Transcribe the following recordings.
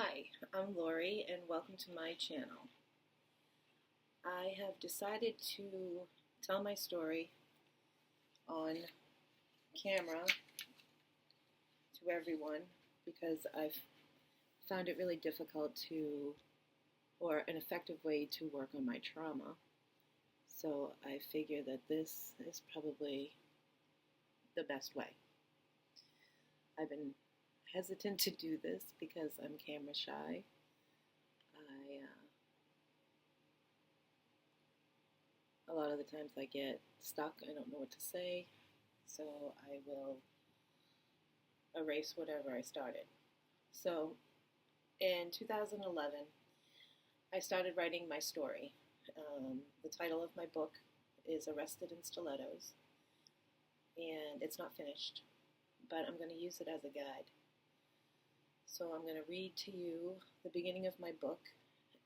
Hi, I'm Lori and welcome to my channel. I have decided to tell my story on camera to everyone because I've found it really difficult or an effective way to work on my trauma. So I figure that this is probably the best way. I've been hesitant to do this because I'm camera shy. A lot of the times I get stuck, I don't know what to say, so I will erase whatever I started. So in 2011, I started writing my story. The title of my book is Arrested in Stilettos, and it's not finished, but I'm going to use it as a guide. So I'm going to read to you the beginning of my book,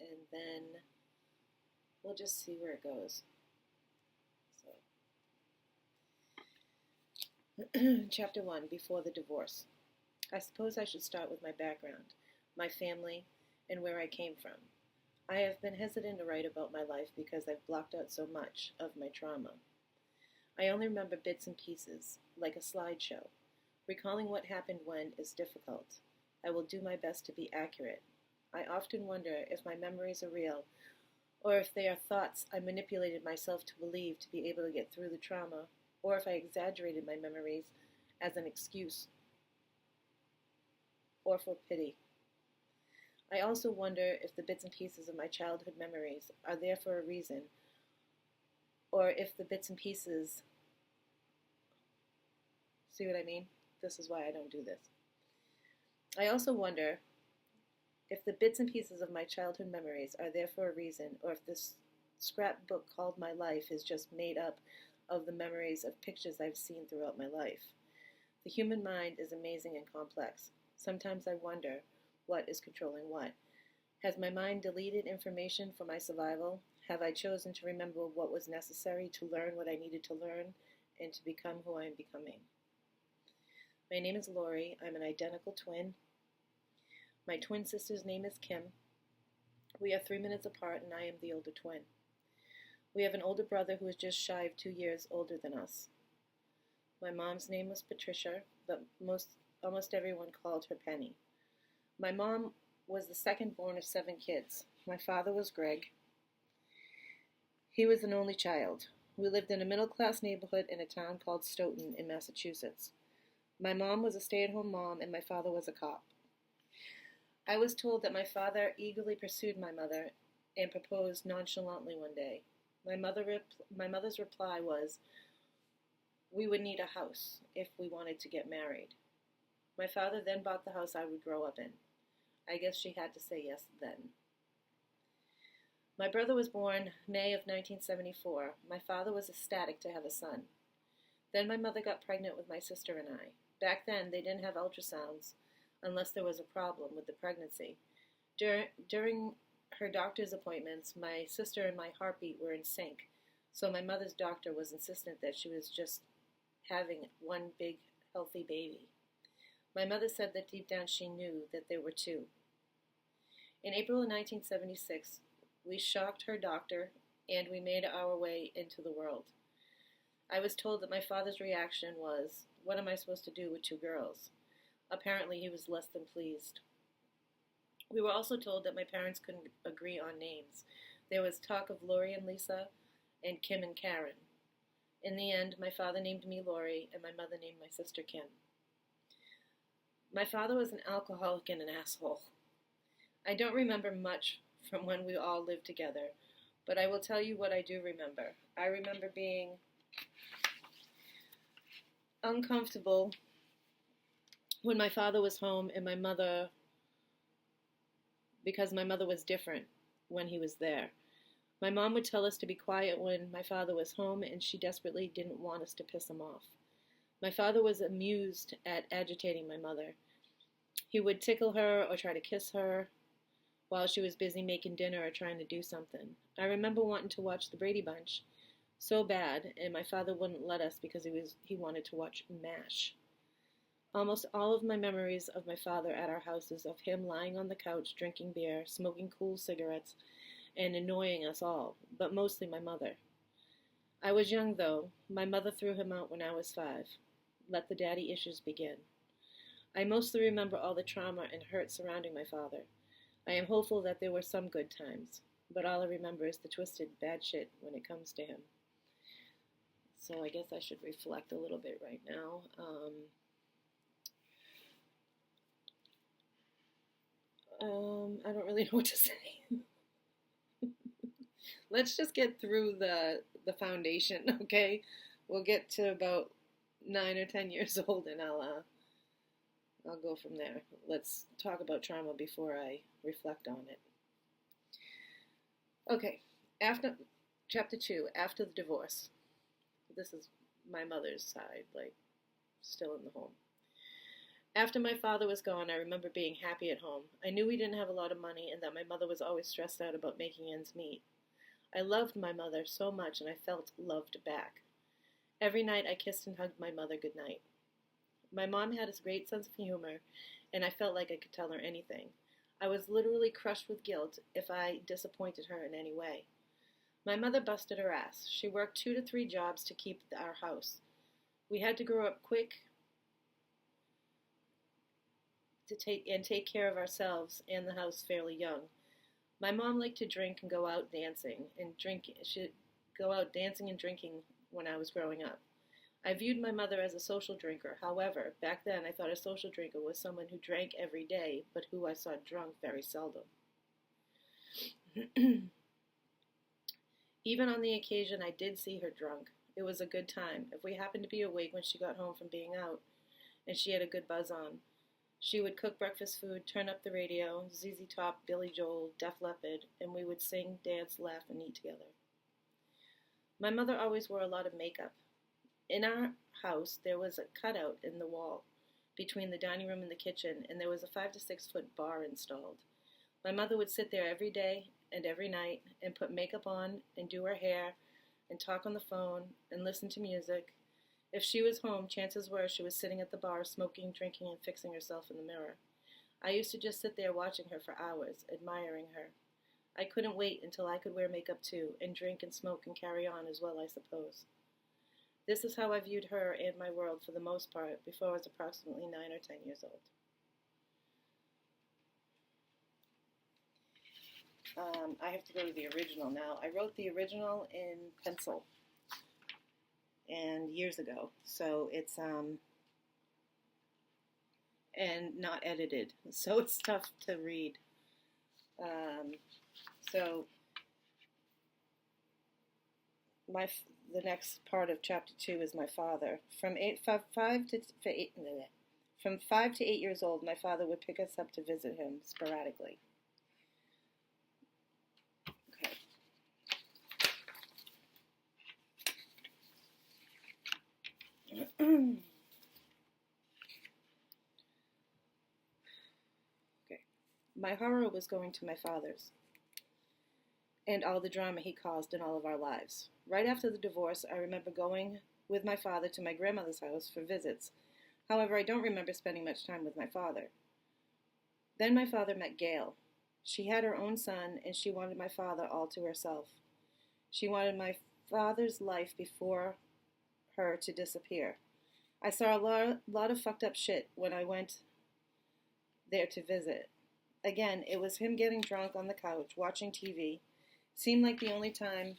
and then we'll just see where it goes. Chapter 1, Before the Divorce. I suppose I should start with my background, my family, and where I came from. I have been hesitant to write about my life because I've blocked out so much of my trauma. I only remember bits and pieces, like a slideshow. Recalling what happened when is difficult. I will do my best to be accurate. I often wonder if my memories are real, or if they are thoughts I manipulated myself to believe to be able to get through the trauma, or if I exaggerated my memories as an excuse or for pity. I also wonder if the bits and pieces of my childhood memories are there for a reason, or if the bits and pieces, see what I mean? This is why I don't do this. I also wonder if the bits and pieces of my childhood memories are there for a reason, or if this scrapbook called my life is just made up of the memories of pictures I've seen throughout my life. The human mind is amazing and complex. Sometimes I wonder what is controlling what. Has my mind deleted information for my survival? Have I chosen to remember what was necessary to learn what I needed to learn and to become who I am becoming? My name is Lori. I'm an identical twin. My twin sister's name is Kim. We are 3 minutes apart and I am the older twin. We have an older brother who is just shy of 2 years older than us. My mom's name was Patricia, but almost everyone called her Penny. My mom was the second born of 7 kids. My father was Greg. He was an only child. We lived in a middle-class neighborhood in a town called Stoughton in Massachusetts. My mom was a stay-at-home mom and my father was a cop. I was told that my father eagerly pursued my mother and proposed nonchalantly one day. My mother's reply was, we would need a house if we wanted to get married. My father then bought the house I would grow up in. I guess she had to say yes then. My brother was born May of 1974. My father was ecstatic to have a son. Then my mother got pregnant with my sister and I. Back then, they didn't have ultrasounds unless there was a problem with the pregnancy. During her doctor's appointments, my sister and my heartbeat were in sync, so my mother's doctor was insistent that she was just having one big, healthy baby. My mother said that deep down she knew that there were 2. In April of 1976, we shocked her doctor and we made our way into the world. I was told that my father's reaction was, what am I supposed to do with 2 girls? Apparently he was less than pleased. We were also told that my parents couldn't agree on names. There was talk of Lori and Lisa and Kim and Karen. In the end, my father named me Lori and my mother named my sister Kim. My father was an alcoholic and an asshole. I don't remember much from when we all lived together, but I will tell you what I do remember. I remember being uncomfortable when my father was home and because my mother was different when he was there. My mom would tell us to be quiet when my father was home, and she desperately didn't want us to piss him off. My father was amused at agitating my mother. He would tickle her or try to kiss her while she was busy making dinner or trying to do something. I remember wanting to watch the Brady Bunch so bad, and my father wouldn't let us because he wanted to watch MASH. Almost all of my memories of my father at our house is of him lying on the couch, drinking beer, smoking cool cigarettes, and annoying us all, but mostly my mother. I was young, though. My mother threw him out when I was 5. Let the daddy issues begin. I mostly remember all the trauma and hurt surrounding my father. I am hopeful that there were some good times, but all I remember is the twisted, bad shit when it comes to him. So I guess I should reflect a little bit right now. I don't really know what to say. Let's just get through the foundation, okay? We'll get to about 9 or 10 years old, and I'll go from there. Let's talk about trauma before I reflect on it. Okay, after chapter 2, after the divorce. This is my mother's side, like still in the home. After my father was gone, I remember being happy at home. I knew we didn't have a lot of money and that my mother was always stressed out about making ends meet. I loved my mother so much and I felt loved back. Every night I kissed and hugged my mother goodnight. My mom had a great sense of humor and I felt like I could tell her anything. I was literally crushed with guilt if I disappointed her in any way. My mother busted her ass. She worked 2 to 3 jobs to keep our house. We had to grow up quick to take care of ourselves and the house fairly young. My mom liked to drink and go out dancing She'd go out dancing and drinking when I was growing up. I viewed my mother as a social drinker. However, back then I thought a social drinker was someone who drank every day, but who I saw drunk very seldom. Even on the occasion I did see her drunk, it was a good time. If we happened to be awake when she got home from being out, and she had a good buzz on, she would cook breakfast food, turn up the radio, ZZ Top, Billy Joel, Def Leppard, and we would sing, dance, laugh, and eat together. My mother always wore a lot of makeup. In our house, there was a cutout in the wall between the dining room and the kitchen, and there was a 5 to 6 foot bar installed. My mother would sit there every day and every night and put makeup on and do her hair and talk on the phone and listen to music. If she was home, chances were she was sitting at the bar smoking, drinking, and fixing herself in the mirror. I used to just sit there watching her for hours, admiring her. I couldn't wait until I could wear makeup too, and drink and smoke and carry on as well, I suppose. This is how I viewed her and my world for the most part before I was approximately 9 or 10 years old. I have to go to the original now. I wrote the original in pencil and years ago, so it's and not edited, so it's tough to read. So the next part of chapter 2 is my father. From 5 to 8 years old, my father would pick us up to visit him sporadically. Okay. My horror was going to my father's and all the drama he caused in all of our lives. Right after the divorce, I remember going with my father to my grandmother's house for visits. However, I don't remember spending much time with my father. Then my father met Gail. She had her own son, and she wanted my father all to herself. She wanted my father's life before her to disappear. I saw a lot of fucked up shit when I went there to visit. Again, it was him getting drunk on the couch, watching TV. Seemed like the only time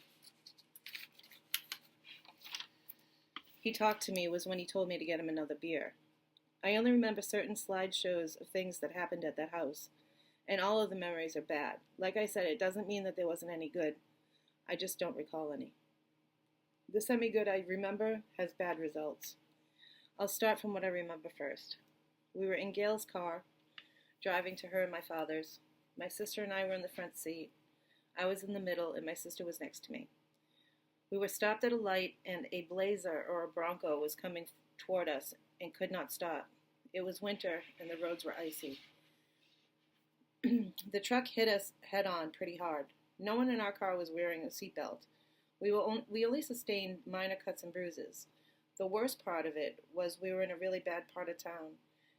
he talked to me was when he told me to get him another beer. I only remember certain slideshows of things that happened at that house, and all of the memories are bad. Like I said, it doesn't mean that there wasn't any good. I just don't recall any. The semi-good I remember has bad results. I'll start from what I remember first. We were in Gail's car, driving to her and my father's. My sister and I were in the front seat. I was in the middle, and my sister was next to me. We were stopped at a light, and a Blazer or a Bronco was coming toward us and could not stop. It was winter, and the roads were icy. The truck hit us head-on pretty hard. No one in our car was wearing a seatbelt. We only sustained minor cuts and bruises. The worst part of it was we were in a really bad part of town.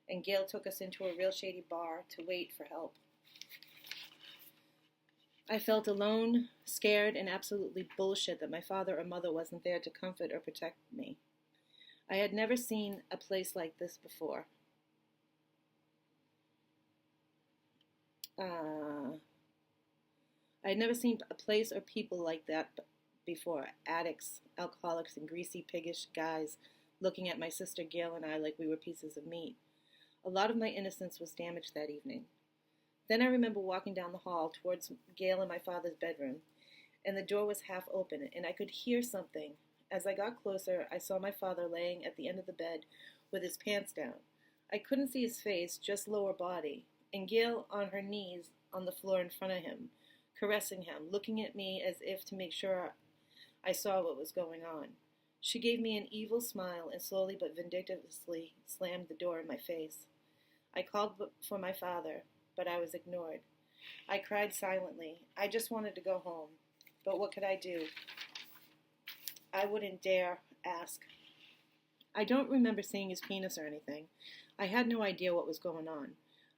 and Gail took us into a real shady bar to wait for help. I felt alone, scared, and absolutely bullshit that my father or mother wasn't there to comfort or protect me. I had never seen a place like this before. I had never seen a place or people like that before. Addicts, alcoholics, and greasy, piggish guys looking at my sister Gail and I like we were pieces of meat. A lot of my innocence was damaged that evening. Then I remember walking down the hall towards Gail and my father's bedroom, and the door was half open, and I could hear something. As I got closer, I saw my father laying at the end of the bed with his pants down. I couldn't see his face, just lower body, and Gail on her knees on the floor in front of him, caressing him, looking at me as if to make sure I saw what was going on. She gave me an evil smile and slowly but vindictively slammed the door in my face. I called for my father, but I was ignored. I cried silently. I just wanted to go home. But what could I do? I wouldn't dare ask. I don't remember seeing his penis or anything. I had no idea what was going on.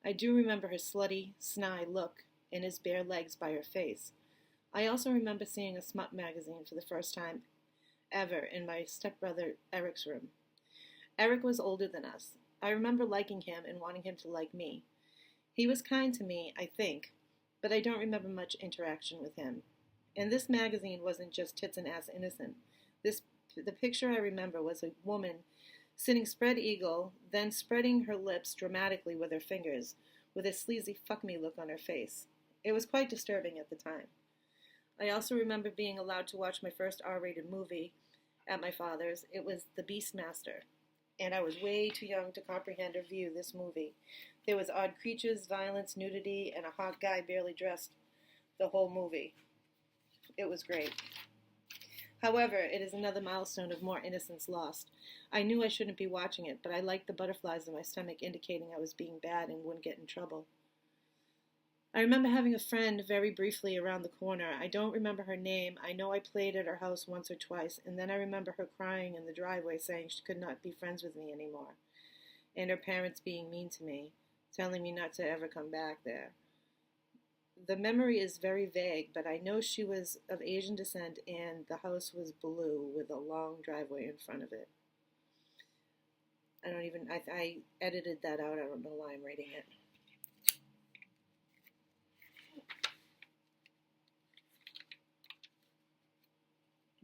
I do remember her slutty, snide look and his bare legs by her face. I also remember seeing a smut magazine for the first time ever in my stepbrother Eric's room. Eric was older than us. I remember liking him and wanting him to like me. He was kind to me, I think, but I don't remember much interaction with him. And this magazine wasn't just tits and ass innocent. The picture I remember was a woman sitting spread eagle, then spreading her lips dramatically with her fingers, with a sleazy fuck me look on her face. It was quite disturbing at the time. I also remember being allowed to watch my first R-rated movie at my father's. It was The Beastmaster, and I was way too young to comprehend or view this movie. There was odd creatures, violence, nudity, and a hot guy barely dressed the whole movie. It was great. However, it is another milestone of more innocence lost. I knew I shouldn't be watching it, but I liked the butterflies in my stomach indicating I was being bad and wouldn't get in trouble. I remember having a friend very briefly around the corner. I don't remember her name. I know I played at her house once or twice, and then I remember her crying in the driveway saying she could not be friends with me anymore, and her parents being mean to me, telling me not to ever come back there. The memory is very vague, but I know she was of Asian descent and the house was blue with a long driveway in front of it. I edited that out. I don't know why I'm reading it.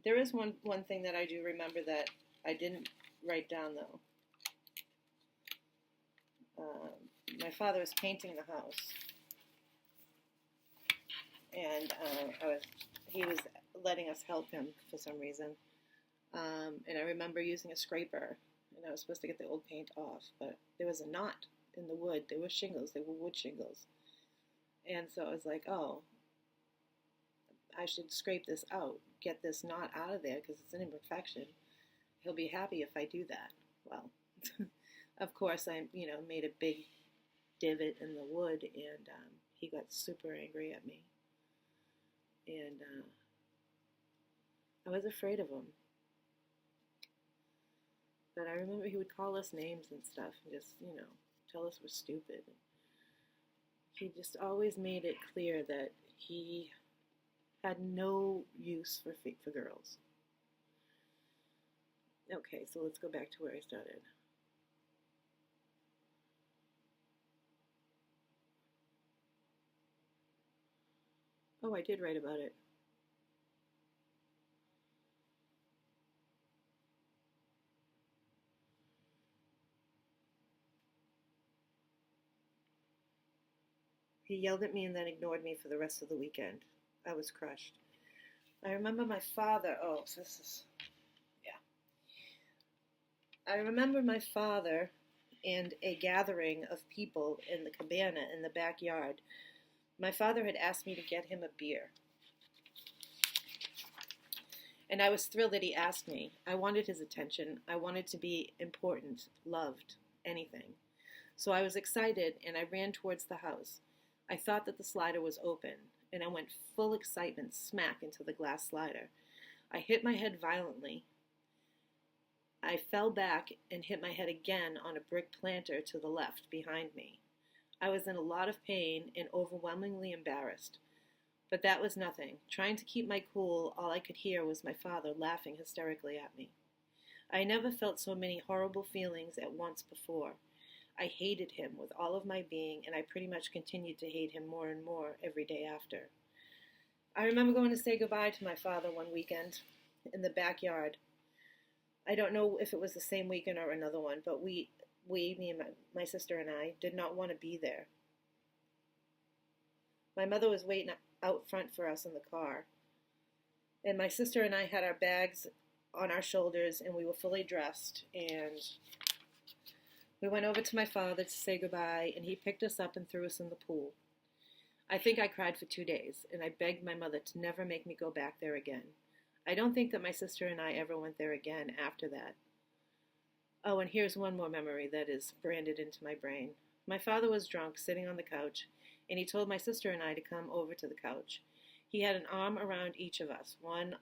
There is one thing that I do remember that I didn't write down, though. My father was painting the house, and he was letting us help him for some reason. And I remember using a scraper, and I was supposed to get the old paint off, but there was a knot in the wood. There were shingles. They were wood shingles. And so I was like, oh, I should scrape this out, get this knot out of there because it's an imperfection. He'll be happy if I do that. Well, of course, I made a big divot in the wood, and he got super angry at me. And I was afraid of him. But I remember he would call us names and stuff and just, tell us we're stupid. He just always made it clear that he had no use for girls. Okay, so let's go back to where I started. Oh, I did write about it. He yelled at me and then ignored me for the rest of the weekend. I was crushed. I remember my father, I remember my father and a gathering of people in the cabana in the backyard. My father had asked me to get him a beer. And I was thrilled that he asked me. I wanted his attention. I wanted to be important, loved, anything. So I was excited, and I ran towards the house. I thought that the slider was open, and I went full excitement smack into the glass slider. I hit my head violently. I fell back and hit my head again on a brick planter to the left behind me. I was in a lot of pain and overwhelmingly embarrassed. But that was nothing. Trying to keep my cool, all I could hear was my father laughing hysterically at me. I never felt so many horrible feelings at once before. I hated him with all of my being, and I pretty much continued to hate him more and more every day after. I remember going to say goodbye to my father one weekend in the backyard. I don't know if it was the same weekend or another one, but me and my sister and I, did not want to be there. My mother was waiting out front for us in the car, and my sister and I had our bags on our shoulders, and we were fully dressed, and we went over to my father to say goodbye, and he picked us up and threw us in the pool. I think I cried for 2 days, and I begged my mother to never make me go back there again. I don't think that my sister and I ever went there again after that. Oh, and here's one more memory that is branded into my brain. My father was drunk, sitting on the couch, and he told my sister and I to come over to the couch. He had an arm around each of us, one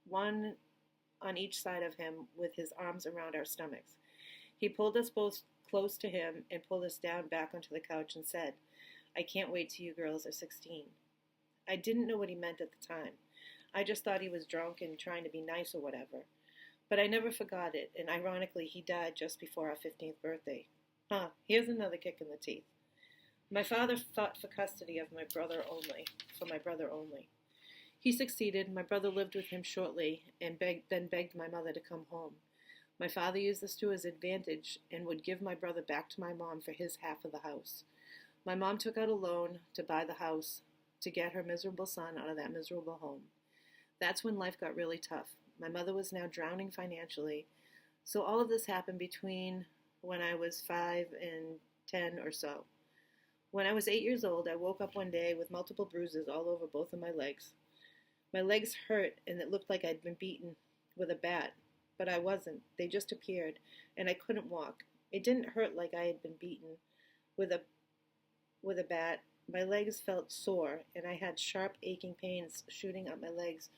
on each side of him with his arms around our stomachs. He pulled us both close to him and pulled us down back onto the couch and said, "I can't wait till you girls are 16. I didn't know what he meant at the time. I just thought he was drunk and trying to be nice or whatever. But I never forgot it, and ironically, he died just before our 15th birthday. Here's another kick in the teeth. My father fought for custody of my brother only. He succeeded. My brother lived with him shortly and then begged my mother to come home. My father used this to his advantage and would give my brother back to my mom for his half of the house. My mom took out a loan to buy the house to get her miserable son out of that miserable home. That's when life got really tough. My mother was now drowning financially. So all of this happened between when I was 5 and 10 or so. When I was 8 years old, I woke up one day with multiple bruises all over both of my legs. My legs hurt, and it looked like I'd been beaten with a bat, but I wasn't. They just appeared, and I couldn't walk. It didn't hurt like I had been beaten with a bat. My legs felt sore, and I had sharp, aching pains shooting up my legs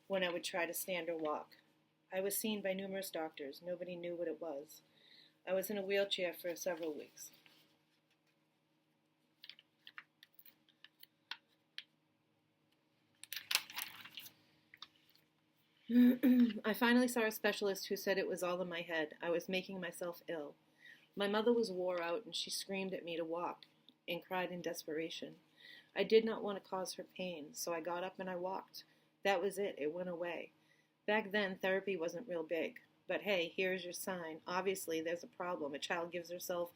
when I would try to stand or walk. I was seen by numerous doctors. Nobody knew what it was. I was in a wheelchair for several weeks. I finally saw a specialist who said it was all in my head. I was making myself ill. My mother was wore out, and she screamed at me to walk and cried in desperation. I did not want to cause her pain, so I got up and I walked. That was it. It went away. Back then, therapy wasn't real big. But hey, here's your sign. Obviously, there's a problem. A child gives herself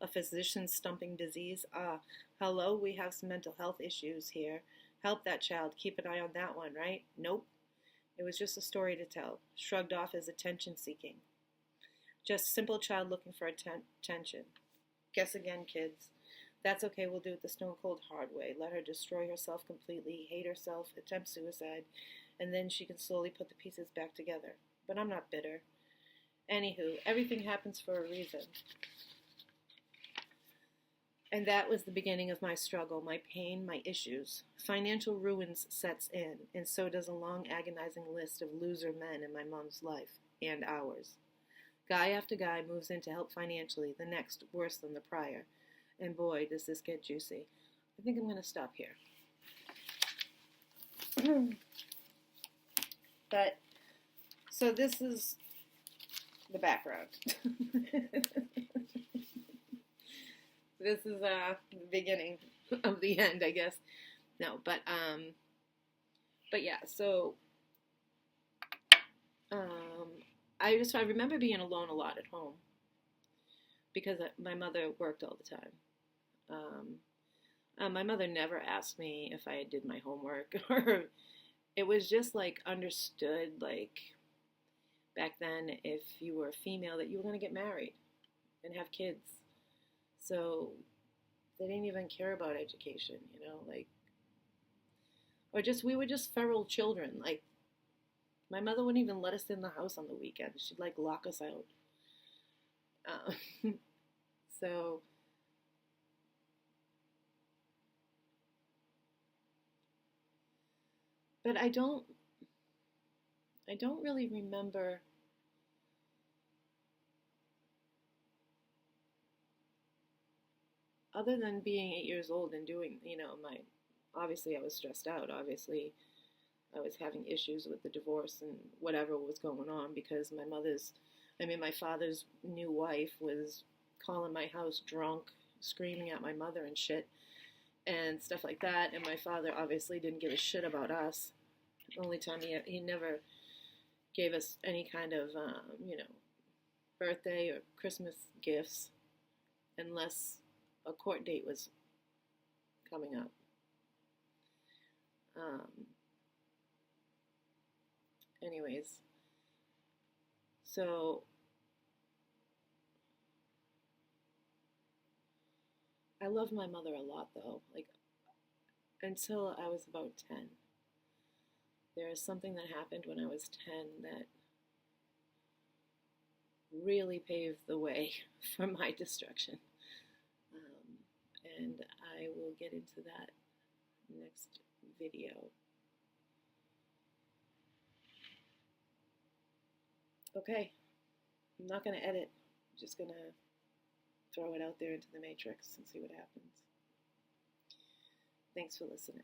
a physician's stumping disease. Hello, we have some mental health issues here. Help that child. Keep an eye on that one, right? Nope. It was just a story to tell, shrugged off as attention-seeking. Just simple child looking for attention. Guess again, kids. That's okay, we'll do it the stone-cold hard way. Let her destroy herself completely, hate herself, attempt suicide, and then she can slowly put the pieces back together. But I'm not bitter. Anywho, everything happens for a reason. And that was the beginning of my struggle, my pain, my issues. Financial ruins sets in, and so does a long, agonizing list of loser men in my mom's life, and ours. Guy after guy moves in to help financially, the next worse than the prior. And boy, does this get juicy. I think I'm going to stop here. But, so this is the background. This is the beginning of the end, I guess. No, but yeah, so I remember being alone a lot at home because my mother worked all the time. My mother never asked me if I did my homework, or it was just like understood, like back then, if you were a female, that you were going to get married and have kids. So they didn't even care about education, like, or just, we were just feral children. Like, my mother wouldn't even let us in the house on the weekends. She'd like lock us out. So, but I don't really remember other than being 8 years old and doing, obviously I was stressed out. Obviously I was having issues with the divorce and whatever was going on because my father's new wife was calling my house drunk, screaming at my mother and shit and stuff like that. And my father obviously didn't give a shit about us. The only time he never gave us any kind of, birthday or Christmas gifts unless a court date was coming up. Anyways, so I love my mother a lot though. Like, until I was about 10. There is something that happened when I was 10 that really paved the way for my destruction. And I will get into that next video. Okay, I'm not going to edit. I'm just going to throw it out there into the matrix and see what happens. Thanks for listening.